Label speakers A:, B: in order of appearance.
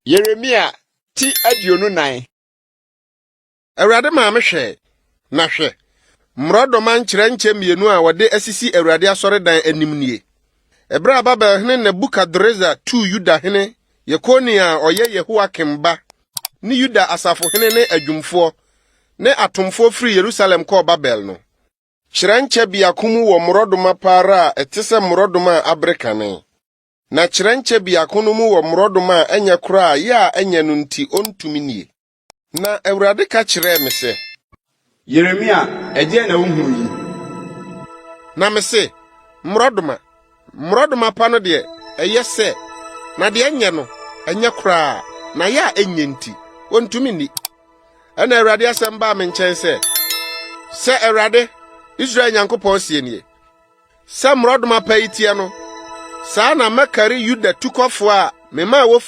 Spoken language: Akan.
A: Yeremia ti aduonu nan. Awurade ma me hwɛ na hwɛ. Mmrodoma nkyerɛnkyɛ mienu a wɔde asisi Awurade asɔredan anim nie. Ebra Babel hene Nebukadreza tu Yuda hene Yekonia a ɔyɛ Yehoakim ba ne Yuda asafo hene ne adwumfo ne atomfo firi Yerusalem kɔɔ Babel no. Kyerɛnkyɛ biako mu wɔ mmrodoma paara a ɛte sɛ mmrodoma a abrekane. Na kyerɛnkyɛ biako no mu wɔ mmrodoma a ɛnyɛ koraa yɛ a ɛnyɛ no nti ontumi nie. Na Awurade ka kyerɛɛ me sɛ,
B: Yeremia, ɛdeɛ na wohunu yi?
A: na me se, mmrodoma pa no deɛ ɛyɛ sɛ, na deɛ ɛnyɛ no ɛnyɛ koraa, na yɛ a ɛnyɛ nti ontumi ni. Ɛna Awurade asɛm baa me nkyɛn sɛ Awurade, Israel Nyankopɔn sie nie, sɛ mmrodoma pa yi tie no, saa na mɛkari Yuda tukɔfo a mema wofiri